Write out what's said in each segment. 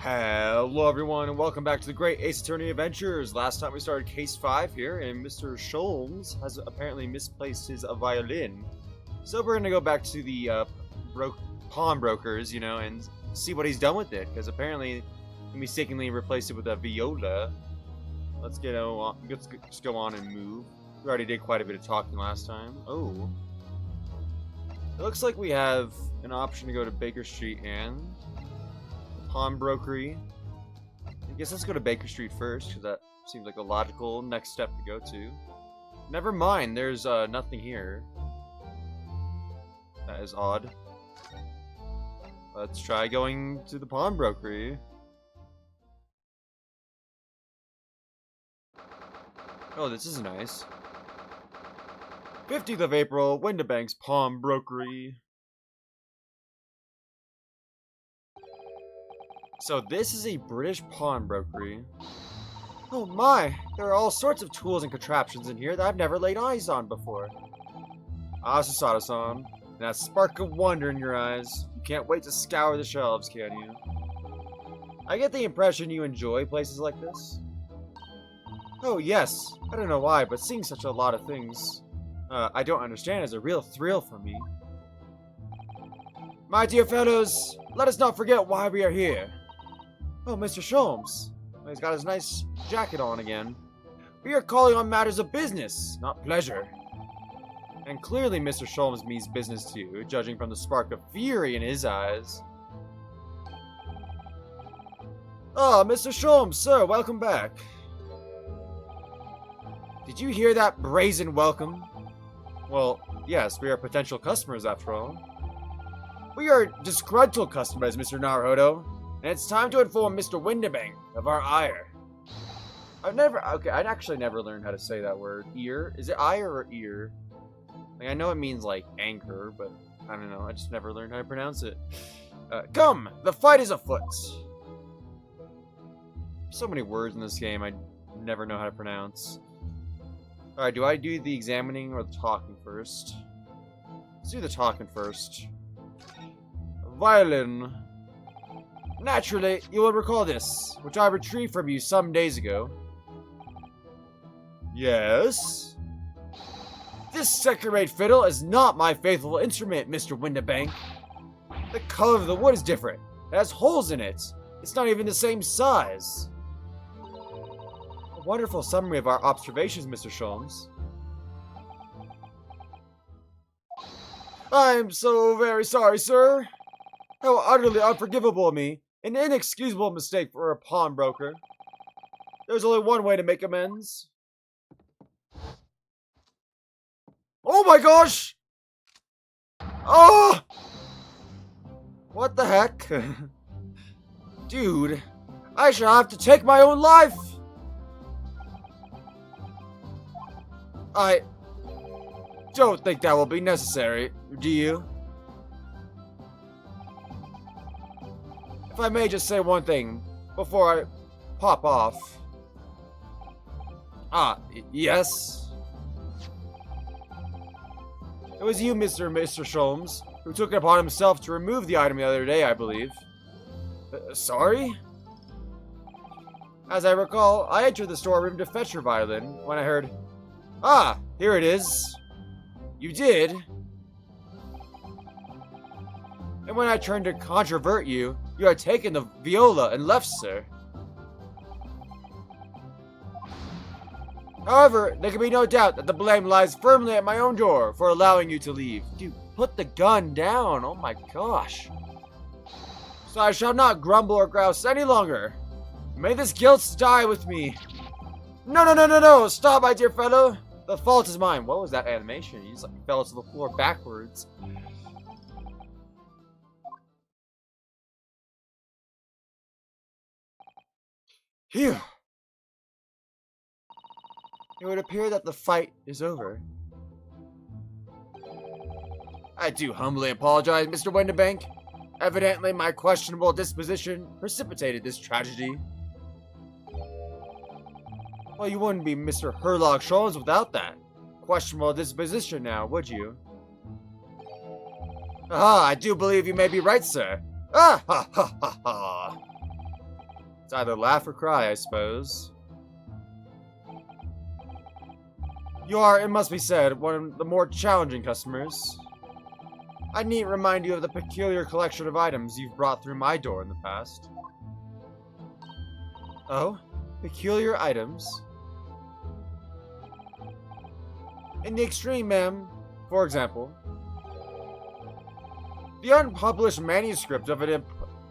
Hello everyone and welcome back to the Great Ace Attorney Adventures. Last time we started case 5 here and Mr. Sholmes has apparently misplaced his violin. So we're gonna go back to the pawnbrokers, and see what he's done with it, because apparently he mistakenly replaced it with a viola. Let's just go on and move. We already did quite a bit of talking last time. Oh. It looks like we have an option to go to Baker Street and Pawnbrokery. I guess let's go to Baker Street first, because that seems like a logical next step to go to. Never mind, there's nothing here. That is odd. Let's try going to the Pawnbrokery. Oh, this is nice. 15th of April, Windibank's Pawnbrokery. So this is a British pawnbrokery. Oh my, there are all sorts of tools and contraptions in here that I've never laid eyes on before. Asasada-san, and that spark of wonder in your eyes. You can't wait to scour the shelves, can you? I get the impression you enjoy places like this. Oh yes, I don't know why, but seeing such a lot of things I don't understand is a real thrill for me. My dear fellows, let us not forget why we are here. Oh, Mr. Sholmes. He's got his nice jacket on again. We are calling on matters of business, not pleasure. And clearly Mr. Sholmes means business to you, judging from the spark of fury in his eyes. Ah, Mr. Sholmes, sir, welcome back. Did you hear that brazen welcome? Well, yes, we are potential customers after all. We are disgruntled customers, Mr. Naruhodo. And it's time to inform Mr. Windibank of our ire. I'd actually never learned how to say that word. Ear? Is it ire or ear? Like, I know it means, like, anger, but I don't know. I just never learned how to pronounce it. Come! The fight is afoot! So many words in this game I never know how to pronounce. Alright, do I do the examining or the talking first? Let's do the talking first. Violin. Naturally, you will recall this, which I retrieved from you some days ago. Yes? This second-rate fiddle is not my faithful instrument, Mr. Windibank. The color of the wood is different. It has holes in it. It's not even the same size. A wonderful summary of our observations, Mr. Sholmes. I'm so very sorry, sir. How utterly unforgivable of me. An inexcusable mistake for a pawnbroker. There's only one way to make amends. Oh my gosh! Oh! What the heck? Dude, I shall have to take my own life! I don't think that will be necessary, do you? If I may just say one thing before I pop off. Yes? It was you, Mr. Sholmes, who took it upon himself to remove the item the other day, I believe. Sorry? As I recall, I entered the storeroom to fetch your violin when I heard, "Ah, here it is." You did. And when I turned to controvert you, you had taken the viola and left, sir. However, there can be no doubt that the blame lies firmly at my own door for allowing you to leave. Dude, put the gun down. Oh my gosh. So I shall not grumble or grouse any longer. May this guilt die with me. No. Stop, my dear fellow. The fault is mine. What was that animation? He just like fell to the floor backwards. Phew. It would appear that the fight is over. I do humbly apologize, Mr. Windibank. Evidently, my questionable disposition precipitated this tragedy. Well, you wouldn't be Mr. Herlock Sholmes without that questionable disposition now, would you? Aha, I do believe you may be right, sir. Ah, ha, ha, ha, ha. It's either laugh or cry, I suppose. You are, it must be said, one of the more challenging customers. I need remind you of the peculiar collection of items you've brought through my door in the past. Oh? Peculiar items? In the extreme, ma'am, for example, the unpublished manuscript of an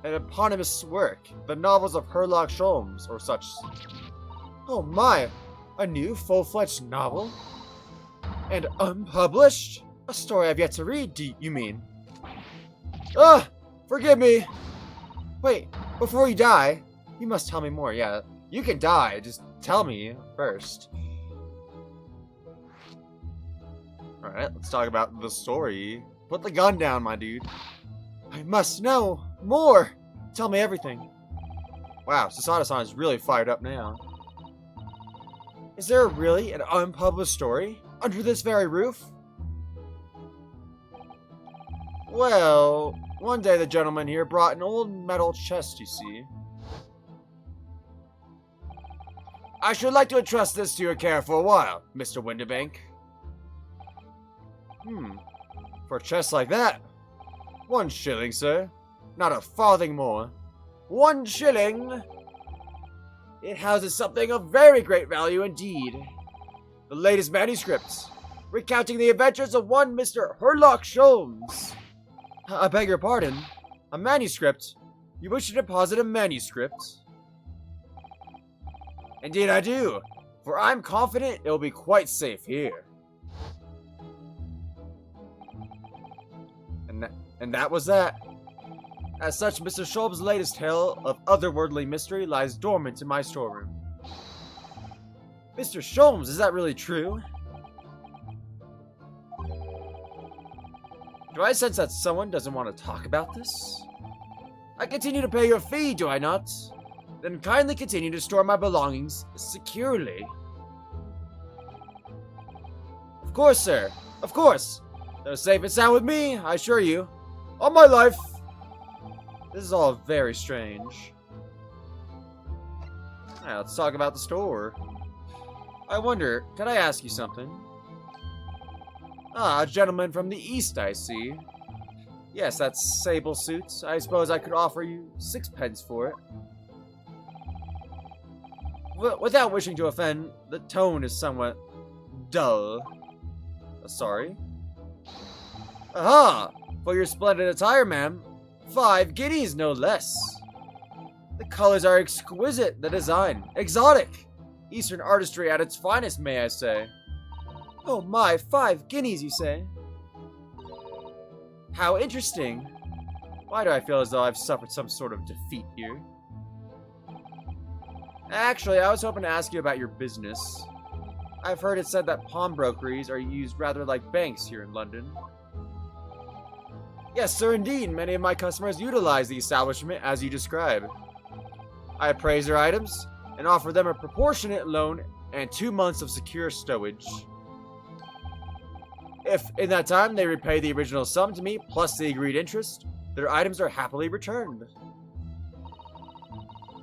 eponymous work, the novels of Sholmes, or such. Oh my! A new full-fledged novel? And unpublished? A story I've yet to read, do you mean? Ah! Forgive me! Wait, before you die, you must tell me more. Yeah, you can die, just tell me first. Alright, let's talk about the story. Put the gun down, my dude. I must know more! Tell me everything. Wow, Sasada-san is really fired up now. Is there really an unpublished story under this very roof? Well, one day the gentleman here brought an old metal chest, you see. I should like to entrust this to your care for a while, Mr. Windibank. For a chest like that? 1 shilling, sir. Not a farthing more. 1 shilling! It houses something of very great value indeed. The latest manuscripts, recounting the adventures of one Mr. Sholmes. I beg your pardon. A manuscript? You wish to deposit a manuscript? Indeed I do, for I'm confident it will be quite safe here. And that was that. As such, Mr. Sholmes' latest tale of otherworldly mystery lies dormant in my storeroom. Mr. Sholmes, is that really true? Do I sense that someone doesn't want to talk about this? I continue to pay your fee, do I not? Then kindly continue to store my belongings securely. Of course, sir. Of course. They're safe and sound with me, I assure you. On my life. This is all very strange. Alright, let's talk about the store. I wonder, could I ask you something? Ah, a gentleman from the east, I see. Yes, that sable suit. I suppose I could offer you 6p for it. Without wishing to offend, the tone is somewhat dull. Sorry. Aha! For your splendid attire, ma'am. 5 guineas, no less. The colors are exquisite, the design, exotic. Eastern artistry at its finest, may I say. Oh my, 5 guineas, you say? How interesting. Why do I feel as though I've suffered some sort of defeat here? Actually, I was hoping to ask you about your business. I've heard it said that pawnbrokeries are used rather like banks here in London. Yes, sir, indeed. Many of my customers utilize the establishment as you describe. I appraise their items and offer them a proportionate loan and 2 months of secure stowage. If, in that time, they repay the original sum to me plus the agreed interest, their items are happily returned.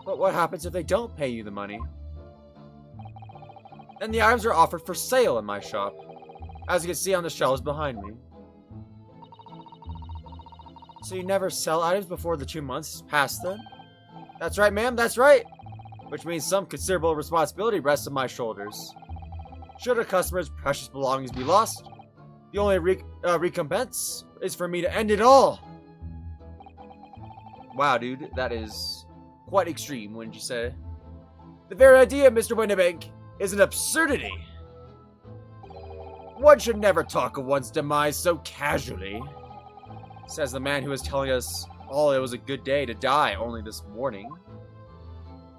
But what happens if they don't pay you the money? Then the items are offered for sale in my shop, as you can see on the shelves behind me. So you never sell items before the 2 months pass then? That's right, ma'am, that's right! Which means some considerable responsibility rests on my shoulders. Should a customer's precious belongings be lost, the only recompense is for me to end it all! Wow, dude, that is quite extreme, wouldn't you say? The very idea, Mr. Windibank, is an absurdity! One should never talk of one's demise so casually, says the man who was telling us all it was a good day to die only this morning.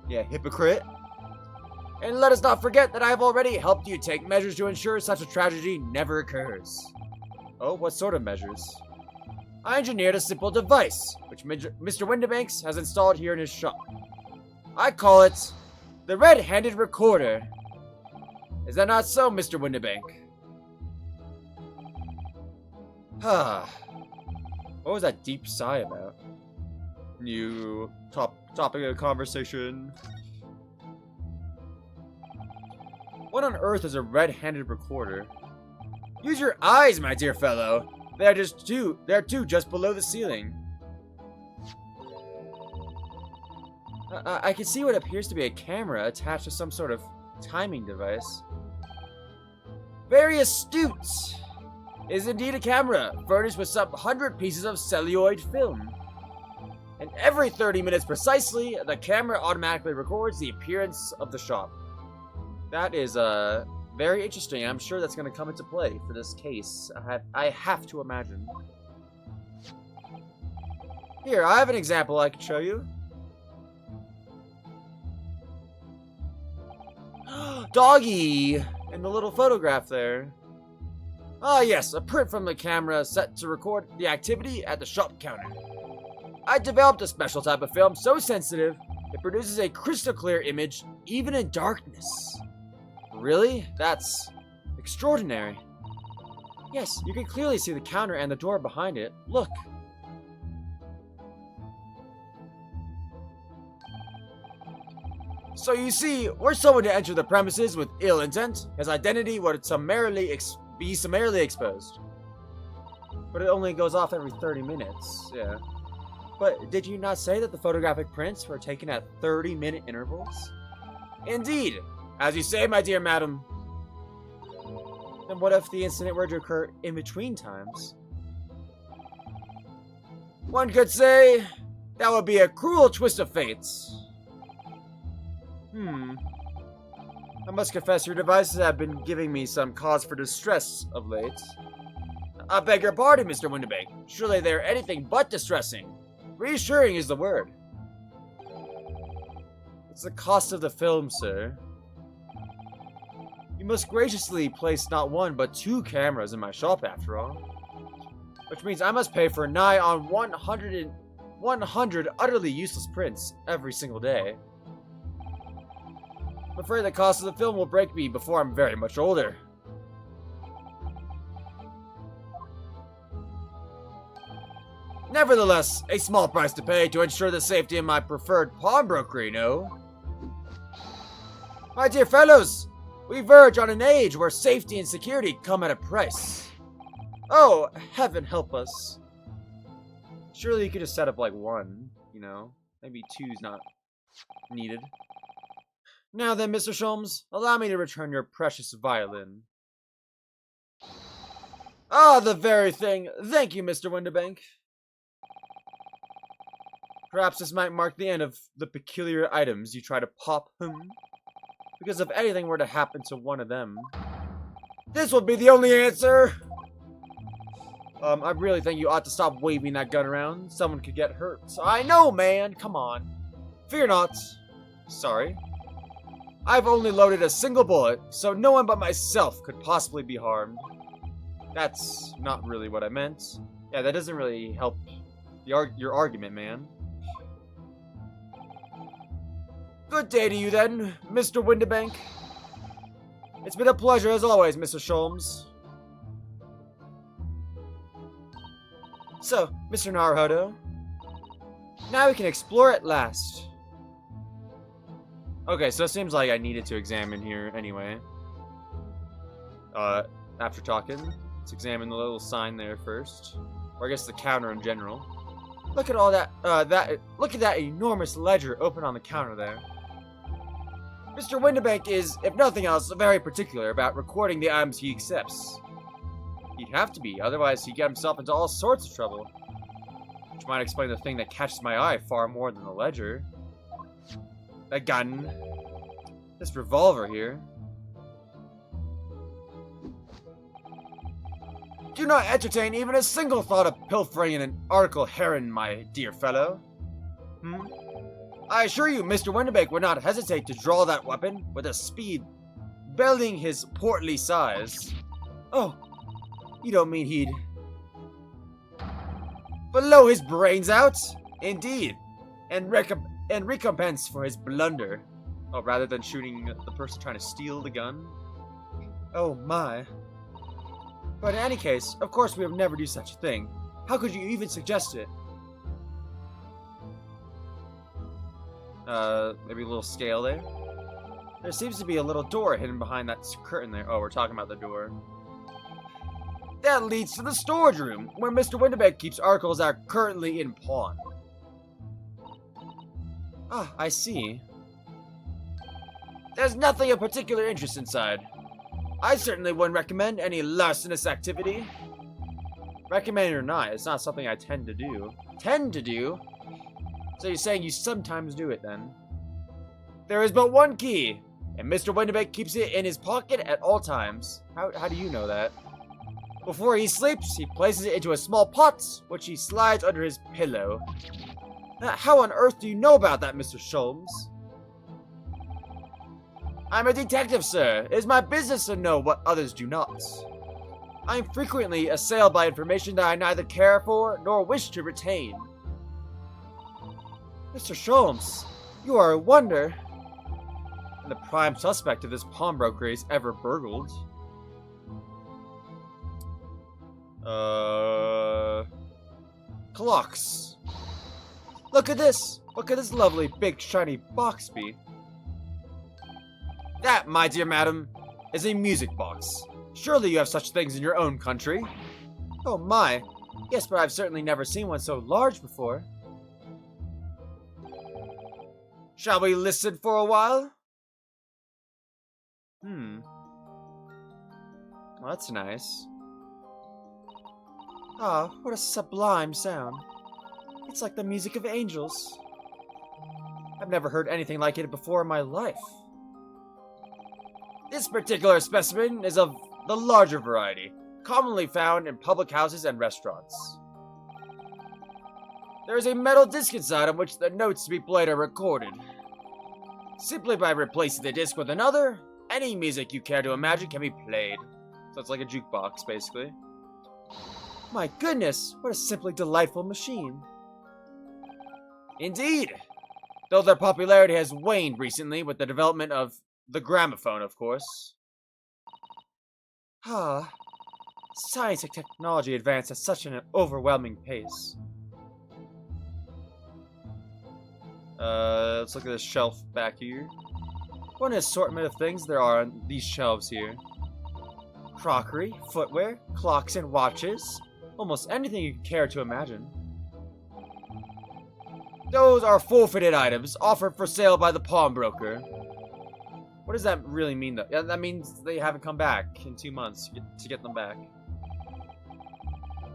Yeah, hypocrite. And let us not forget that I have already helped you take measures to ensure such a tragedy never occurs. Oh, what sort of measures? I engineered a simple device, which Mr. Windibanks has installed here in his shop. I call it the Red-Handed Recorder. Is that not so, Mr. Windibank? What was that deep sigh about? new topic of conversation. What on earth is a red-handed recorder? Use your eyes, my dear fellow. There are two just below the ceiling. I can see what appears to be a camera attached to some sort of timing device. Very astute! It is indeed a camera, furnished with some 100 pieces of celluloid film. And every 30 minutes precisely, the camera automatically records the appearance of the shop. That is, very interesting. I'm sure that's going to come into play for this case. I have to imagine. Here, I have an example I can show you. Doggy! In the little photograph there. Ah, yes, a print from the camera set to record the activity at the shop counter. I developed a special type of film so sensitive, it produces a crystal clear image even in darkness. Really? That's extraordinary. Yes, you can clearly see the counter and the door behind it. Look. So you see, were someone to enter the premises with ill intent, his identity would be summarily exposed. But it only goes off every 30 minutes, yeah. But did you not say that the photographic prints were taken at 30-minute intervals? Indeed! As you say, my dear madam. Then what if the incident were to occur in between times? One could say that would be a cruel twist of fate. I must confess your devices have been giving me some cause for distress of late. I beg your pardon, Mr. Winterbank. Surely they are anything but distressing. Reassuring is the word. It's the cost of the film, sir. You must graciously place not one, but 2 cameras in my shop, after all. Which means I must pay for nigh on 100 utterly useless prints every single day. I'm afraid the cost of the film will break me before I'm very much older. Nevertheless, a small price to pay to ensure the safety of my preferred pawnbrokery, no? My dear fellows, we verge on an age where safety and security come at a price. Oh, heaven help us. Surely you could just set up like 1, you know? Maybe 2's not needed. Now then, Mr. Sholmes, allow me to return your precious violin. Ah, the very thing. Thank you, Mr. Winterbank. Perhaps this might mark the end of the peculiar items you try to pop, because if anything were to happen to one of them, this would be the only answer! I really think you ought to stop waving that gun around. Someone could get hurt. I know, man! Come on. Fear not. Sorry. I've only loaded a single bullet, so no one but myself could possibly be harmed. That's not really what I meant. Yeah, that doesn't really help your argument, man. Good day to you then, Mr. Winterbank. It's been a pleasure as always, Mr. Sholmes. So, Mr. Naruhodo, now we can explore at last. Okay, so it seems like I needed to examine here anyway. After talking, let's examine the little sign there first. Or I guess the counter in general. Look at all that, look at that enormous ledger open on the counter there. Mr. Winterbank is, if nothing else, very particular about recording the items he accepts. He'd have to be, otherwise he'd get himself into all sorts of trouble. Which might explain the thing that catches my eye far more than the ledger. That gun. This revolver here. Do not entertain even a single thought of pilfering an article herein, my dear fellow. I assure you, Mr. Winterbank would not hesitate to draw that weapon with a speed bending his portly size. Oh, you don't mean he'd blow his brains out? Indeed, and recompense for his blunder. Oh, rather than shooting the person trying to steal the gun? Oh my. But in any case, of course we would never do such a thing. How could you even suggest it? Maybe a little scale there. There seems to be a little door hidden behind that curtain there. Oh, we're talking about the door. That leads to the storage room, where Mr. Winterbeck keeps articles that are currently in pawn. Ah, I see. There's nothing of particular interest inside. I certainly wouldn't recommend any larcenous activity. Recommend it or not, it's not something I tend to do. Tend to do? So you're saying you sometimes do it then? There is but one key, and Mr. Winterbeck keeps it in his pocket at all times. How do you know that? Before he sleeps, he places it into a small pot, which he slides under his pillow. How on earth do you know about that, Mr. Sholmes? I'm a detective, sir. It is my business to know what others do not. I am frequently assailed by information that I neither care for nor wish to retain. Mr. Sholmes, you are a wonder. And the prime suspect of this pawnbroker is ever burgled. Clocks. Look at this. What could this lovely big shiny box be? That, my dear madam, is a music box. Surely you have such things in your own country. Oh my. Yes, but I've certainly never seen one so large before. Shall we listen for a while? Well, that's nice. Ah, what a sublime sound. It's like the music of angels. I've never heard anything like it before in my life. This particular specimen is of the larger variety, commonly found in public houses and restaurants. There is a metal disc inside on which the notes to be played are recorded. Simply by replacing the disc with another, any music you care to imagine can be played. So it's like a jukebox, basically. My goodness, what a simply delightful machine. Indeed, though their popularity has waned recently with the development of the gramophone, of course. Science and technology advance at such an overwhelming pace. Let's look at this shelf back here. What an assortment of things there are on these shelves here. Crockery, footwear, clocks and watches. Almost anything you can care to imagine. Those are forfeited items offered for sale by the pawnbroker. What does that really mean, though? Yeah, that means they haven't come back in 2 months to get them back.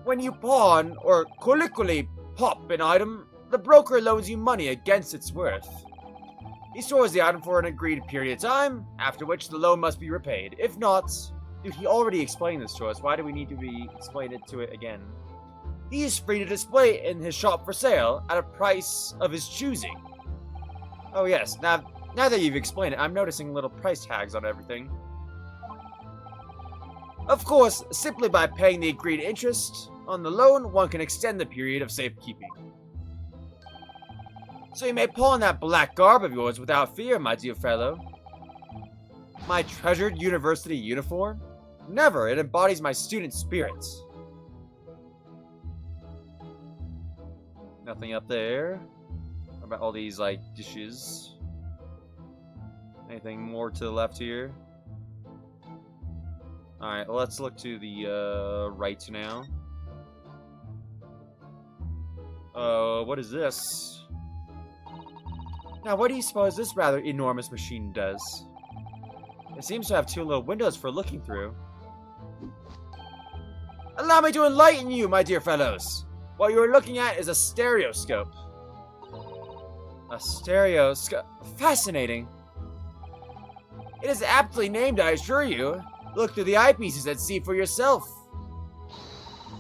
When you pawn or colloquially pop an item, the broker loans you money against its worth. He stores the item for an agreed period of time, after which the loan must be repaid. If not... Dude, he already explained this to us. Why do we need to explain it to it again? He is free to display it in his shop for sale at a price of his choosing. Oh yes, now that you've explained it, I'm noticing little price tags on everything. Of course, simply by paying the agreed interest on the loan, one can extend the period of safekeeping. So you may pawn that black garb of yours without fear, my dear fellow. My treasured university uniform? Never, it embodies my student spirit. Nothing up there. What about all these, like, dishes? Anything more to the left here? Alright, let's look to the, right now. What is this? Now, what do you suppose this rather enormous machine does? It seems to have 2 little windows for looking through. Allow me to enlighten you, my dear fellows. What you are looking at is a stereoscope. A stereoscope? Fascinating. It is aptly named, I assure you. Look through the eyepieces and see for yourself.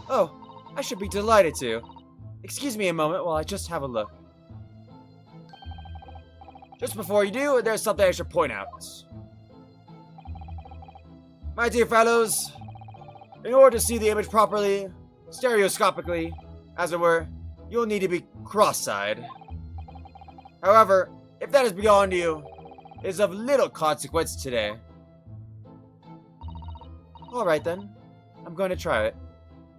Oh, I should be delighted to. Excuse me a moment while I just have a look. Just before you do, there's something I should point out. My dear fellows, in order to see the image properly, stereoscopically, as it were, you'll need to be cross-eyed. However, if that is beyond you, it is of little consequence today. Alright then, I'm going to try it.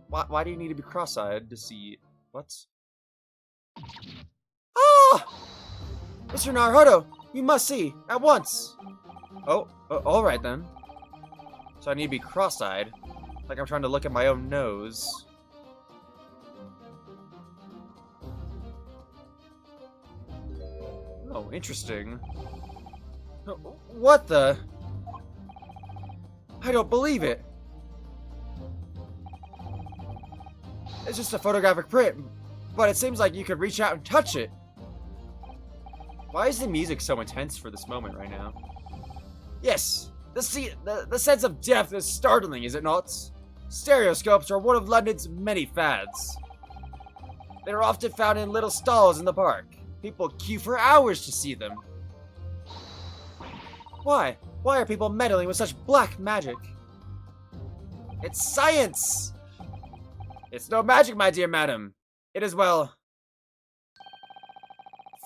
Why do you need to be cross-eyed to see... What? Ah! Mr. Naruhodo, you must see, at once! Oh, alright then. So I need to be cross-eyed, like I'm trying to look at my own nose. Oh, interesting. What the? I don't believe it! It's just a photographic print, but it seems like you could reach out and touch it. Why is the music so intense for this moment right now? Yes, the sense of depth is startling, is it not? Stereoscopes are one of London's many fads. They are often found in little stalls in the park. People queue for hours to see them. Why? Why are people meddling with such black magic? It's science! It's no magic, my dear madam. It is, well,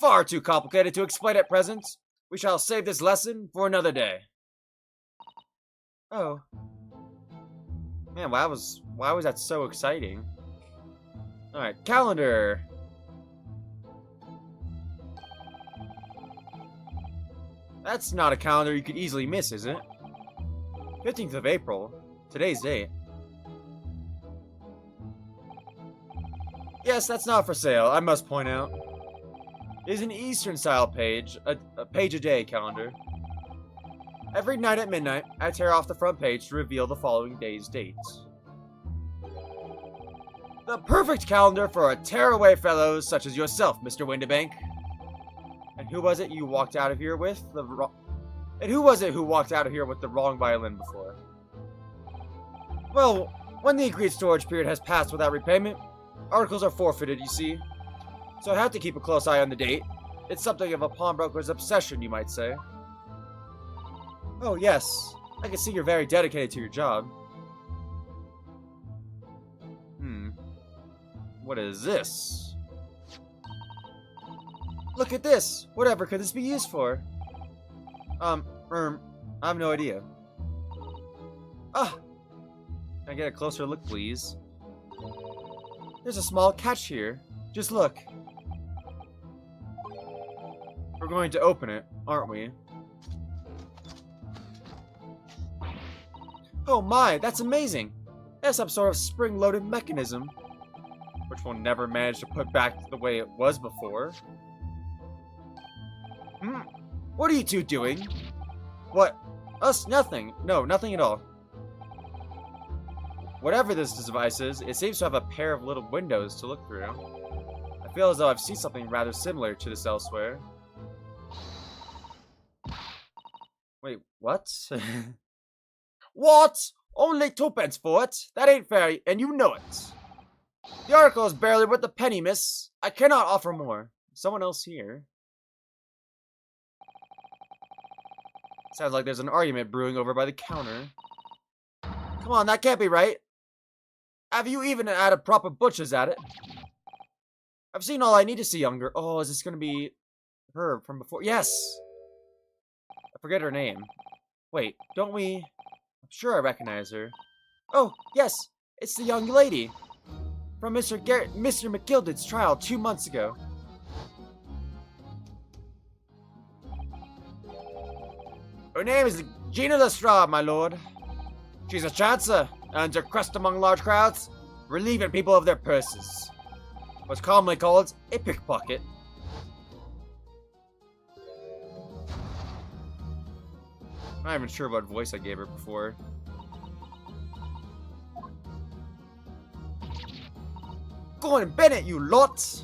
far too complicated to explain at present. We shall save this lesson for another day. Oh. Man, why was that so exciting? Alright, calendar. That's not a calendar you could easily miss, is it? 15th of April. Today's date. Yes, that's not for sale, I must point out. It is an Eastern-style page, a page-a-day calendar. Every night at midnight, I tear off the front page to reveal the following day's dates. The perfect calendar for a tearaway fellows such as yourself, Mr. Windibank. And who was it you walked out of here with who was it who walked out of here with the wrong violin before? Well, when the agreed storage period has passed without repayment, articles are forfeited, you see. So I have to keep a close eye on the date. It's something of a pawnbroker's obsession, you might say. Oh, yes. I can see you're very dedicated to your job. What is this? Look at this! Whatever could this be used for? I have no idea. Ah! Can I get a closer look, please? There's a small catch here. Just look. We're going to open it, aren't we? Oh my, that's amazing! That's some sort of spring-loaded mechanism, which we'll never manage to put back the way it was before. What are you two doing? What? Us? Nothing. No, nothing at all. Whatever this device is, it seems to have a pair of little windows to look through. I feel as though I've seen something rather similar to this elsewhere. Wait, what? What? Only 2p for it? That ain't fair, and you know it. The article is barely worth a penny, miss. I cannot offer more. Someone else here. Sounds like there's an argument brewing over by the counter. Come on, that can't be right. Have you even had a proper butcher's at it? I've seen all I need to see, younger. Oh, is this gonna be her from before? Yes! I forget her name. Wait, don't we... I'm sure I recognize her. Oh, yes! It's the young lady! From Mr. McGilded's trial 2 months ago. Her name is Gina Lestrade, my lord. She's a chancer, earns her crust among large crowds, relieving people of their purses. What's commonly called a pickpocket. I'm not even sure what voice I gave her before. Go on, Bennett, you lot!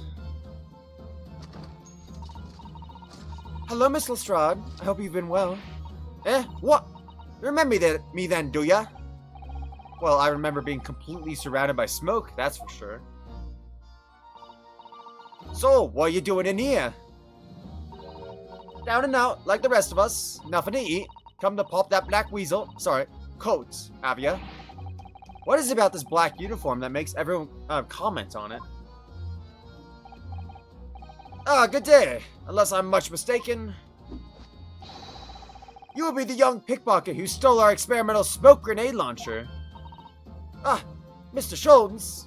Hello, Miss Lestrade. I hope you've been well. Eh? What? You remember me then, do ya? Well, I remember being completely surrounded by smoke, that's for sure. So, what are you doing in here? Down and out, like the rest of us. Nothing to eat. Come to pop that black weasel. Sorry, coat, have ya? What is it about this black uniform that makes everyone comment on it? Ah, good day. Unless I'm much mistaken. You will be the young pickpocket who stole our experimental smoke grenade launcher. Ah, Mr. Sholmes.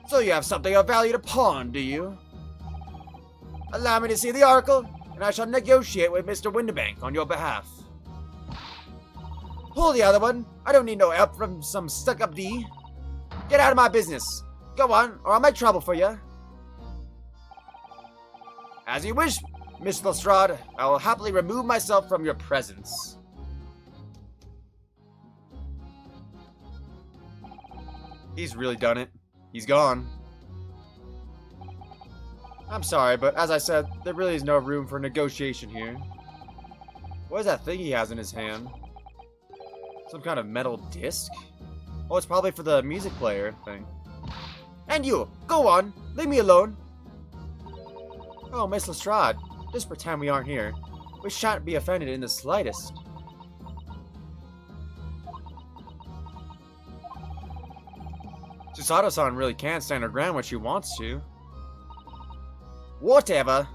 So you have something of value to pawn, do you? Allow me to see the article, and I shall negotiate with Mr. Winterbank on your behalf. Pull the other one. I don't need no help from some stuck-up D. Get out of my business. Go on, or I'll make trouble for you. As you wish, Miss Lestrade. I will happily remove myself from your presence. He's really done it. He's gone. I'm sorry, but as I said, there really is no room for negotiation here. What is that thing he has in his hand? Some kind of metal disc? Oh, it's probably for the music player thing. And you, go on. Leave me alone. Oh, Miss Lestrade, just pretend we aren't here. We shan't be offended in the slightest. Susato-san really can't stand her ground when she wants to. Whatever.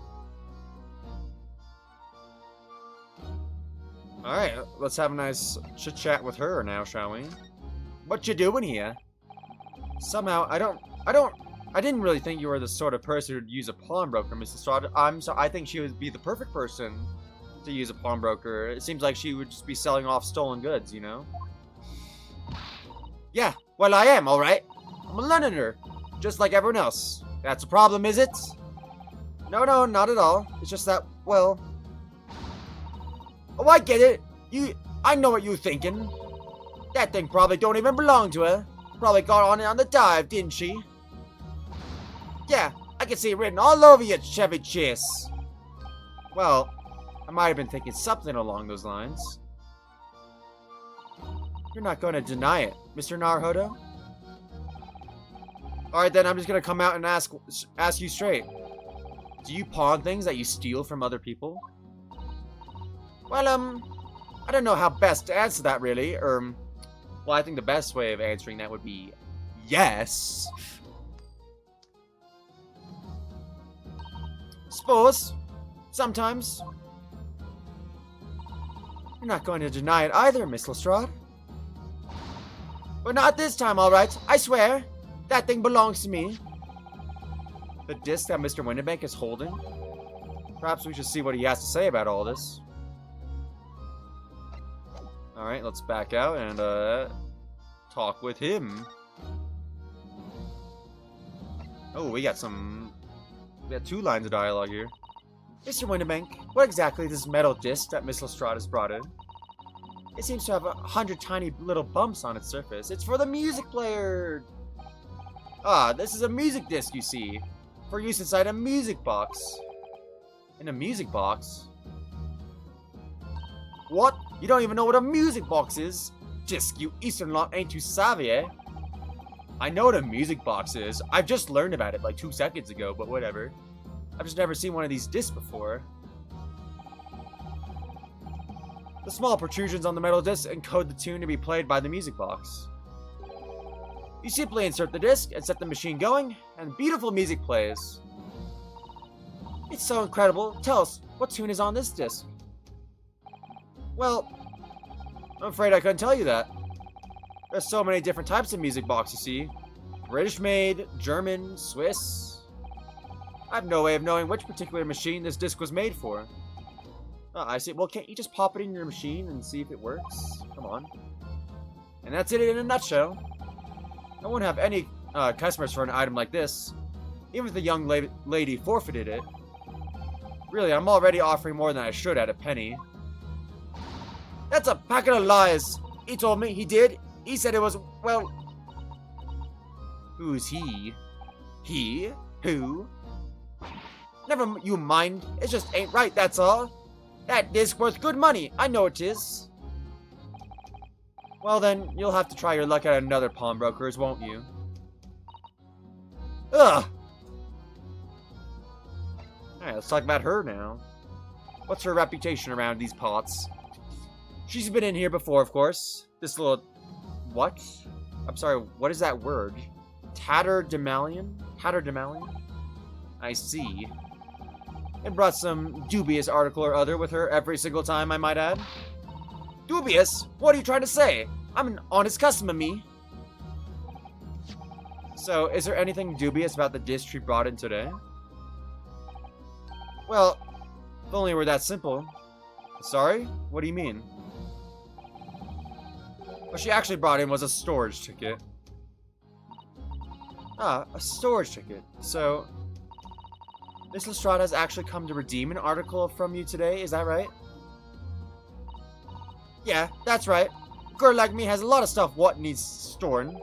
Alright, let's have a nice chit-chat with her now, shall we? What you doing here? Somehow, I didn't really think you were the sort of person who'd use a pawnbroker, Mrs. Lestrade. I think she would be the perfect person to use a pawnbroker. It seems like she would just be selling off stolen goods, you know? Yeah, well I am, alright. I'm a Londoner, just like everyone else. That's a problem, is it? No, not at all. It's just that, well... Oh, I get it. I know what you're thinking. That thing probably don't even belong to her. Probably got on the dive, didn't she? Yeah, I can see it written all over your Chevy Chase. Well, I might have been thinking something along those lines. You're not going to deny it, Mr. Naruhodo? Alright then, I'm just going to come out and ask you straight. Do you pawn things that you steal from other people? Well, I don't know how best to answer that, really. Well, I think the best way of answering that would be yes. Suppose. Sometimes. You're not going to deny it either, Miss Lestrade. But not this time, alright. I swear. That thing belongs to me. The disc that Mr. Winterbank is holding? Perhaps we should see what he has to say about all this. Alright, let's back out and talk with him. Oh, we got two lines of dialogue here. Mr. Winterbank, what exactly is this metal disc that Miss Lestrade has brought in? It seems to have 100 tiny little bumps on its surface. It's for the music player! Ah, this is a music disc, you see. For use inside a music box. In a music box? What? You don't even know what a music box is? Disc, you Eastern lot ain't too savvy, eh? I know what a music box is. I've just learned about it like 2 seconds ago, but whatever. I've just never seen one of these discs before. The small protrusions on the metal disc encode the tune to be played by the music box. You simply insert the disc and set the machine going, and beautiful music plays. It's so incredible. Tell us, what tune is on this disc? Well, I'm afraid I couldn't tell you that. There's so many different types of music box, you see. British made, German, Swiss. I have no way of knowing which particular machine this disc was made for. Oh, I see. Well, can't you just pop it in your machine and see if it works? Come on. And that's it in a nutshell. I won't have any customers for an item like this, even if the young lady forfeited it. Really, I'm already offering more than I should at a penny. That's a packet of lies. He told me he did. He said it was, well... Who's he? He? Who? Never you mind. It just ain't right, that's all. That disc worth good money. I know it is. Well then, you'll have to try your luck at another pawnbroker's, won't you? Ugh! Alright, let's talk about her now. What's her reputation around these parts? She's been in here before, of course. This little... What? I'm sorry, what is that word? Tatterdemalion? Tatterdemalion? I see. And brought some dubious article or other with her every single time, I might add. Dubious? What are you trying to say? I'm an honest customer, me. So, is there anything dubious about the disc she brought in today? Well, if only it were that simple. Sorry? What do you mean? What she actually brought in was a storage ticket. Ah, a storage ticket. So, Miss Lestrade has actually come to redeem an article from you today, is that right? Yeah, that's right. A girl like me has a lot of stuff what needs storing.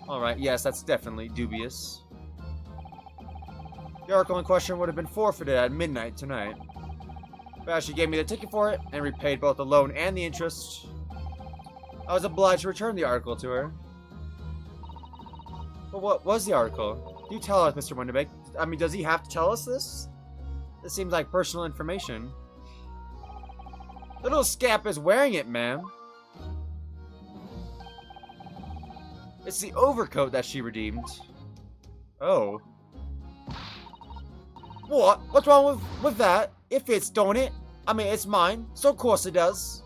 Alright, yes, that's definitely dubious. The article in question would have been forfeited at midnight tonight. But as she gave me the ticket for it, and repaid both the loan and the interest, I was obliged to return the article to her. But what was the article? Do tell us, Mr. Wonderbeck. I mean, does he have to tell us this? This seems like personal information. The little scamp is wearing it, ma'am. It's the overcoat that she redeemed. Oh. What? What's wrong with that? It fits, don't it? I mean, it's mine, so of course it does.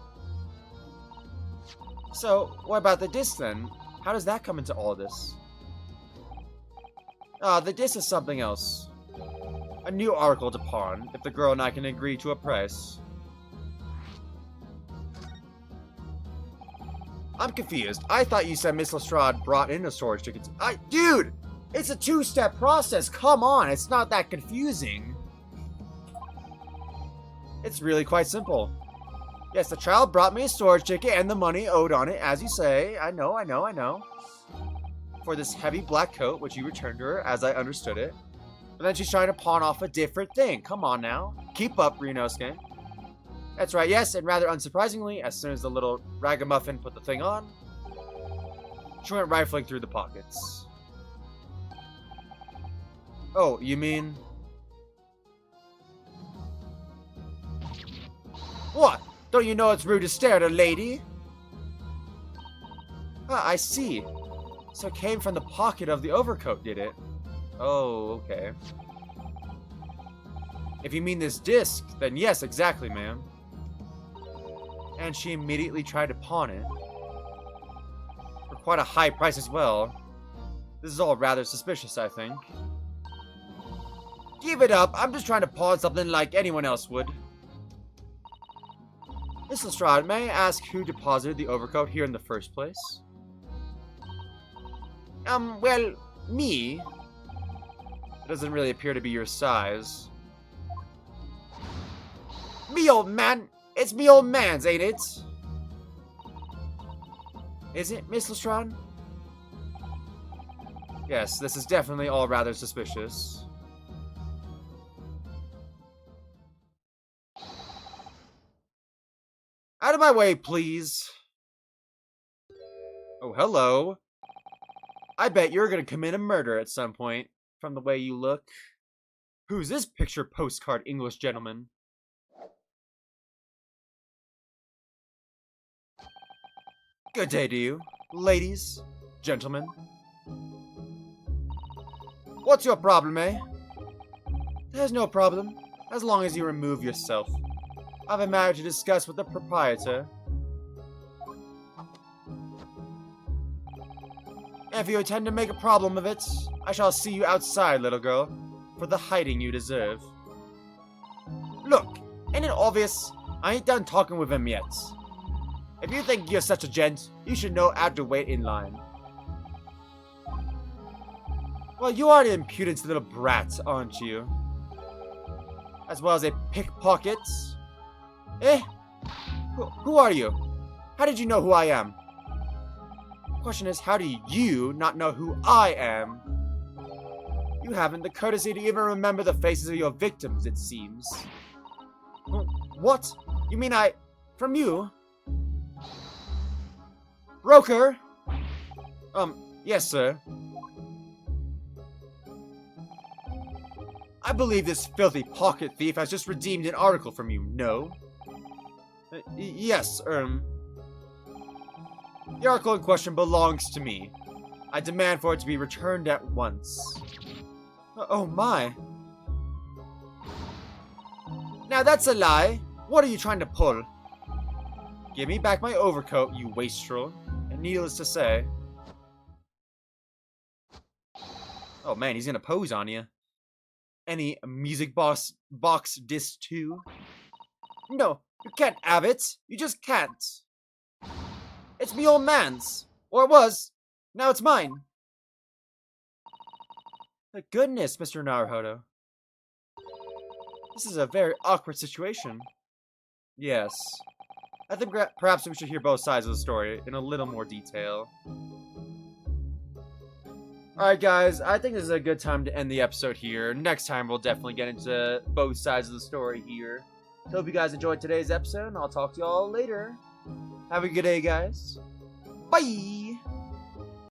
So, what about the disc then? How does that come into all this? The disc is something else. A new article to pawn, if the girl and I can agree to a price. I'm confused. I thought you said Miss Lestrade brought in a storage ticket. Dude! It's a two-step process. Come on, it's not that confusing. It's really quite simple. Yes, the child brought me a storage ticket and the money owed on it, as you say. I know. For this heavy black coat, which you returned to her, as I understood it. But then she's trying to pawn off a different thing. Come on now. Keep up, Ryunosuke. That's right, yes, and rather unsurprisingly, as soon as the little ragamuffin put the thing on, she went rifling through the pockets. Oh, you mean... What? Don't you know it's rude to stare at a lady? Ah, I see. So it came from the pocket of the overcoat, did it? Oh, okay. If you mean this disc, then yes, exactly, ma'am. And she immediately tried to pawn it. For quite a high price as well. This is all rather suspicious, I think. Give it up, I'm just trying to pawn something like anyone else would. Miss Lestrade, may I ask who deposited the overcoat here in the first place? Well, me. It doesn't really appear to be your size. Me old man! It's me old man's, ain't it? Is it, Miss Lestrade? Yes, this is definitely all rather suspicious. Out of my way, please. Oh, hello. I bet you're gonna commit a murder at some point, from the way you look. Who's this picture postcard English gentleman? Good day to you, ladies, gentlemen. What's your problem, eh? There's no problem, as long as you remove yourself. I've a matter to discuss with the proprietor. If you intend to make a problem of it, I shall see you outside, little girl, for the hiding you deserve. Look, ain't it obvious? I ain't done talking with him yet. If you think you're such a gent, you should know how to wait in line. Well, you are an impudent little brat, aren't you? As well as a pickpocket. Eh? Who are you? How did you know who I am? The question is, how do you not know who I am? You haven't the courtesy to even remember the faces of your victims, it seems. What? You mean from you? Broker? Yes, sir. I believe this filthy pocket thief has just redeemed an article from you, no? Yes, The article in question belongs to me. I demand for it to be returned at once. Oh my. Now that's a lie. What are you trying to pull? Give me back my overcoat, you wastrel. And needless to say... Oh man, he's gonna pose on you. Any music box disc too? No, you can't have it. You just can't. It's me old man's. Or it was. Now it's mine. Thank goodness, Mr. Naruhodo. This is a very awkward situation. Yes. I think perhaps we should hear both sides of the story in a little more detail. Alright guys, I think this is a good time to end the episode here. Next time we'll definitely get into both sides of the story here. So hope you guys enjoyed today's episode, and I'll talk to y'all later. Have a good day, guys. Bye!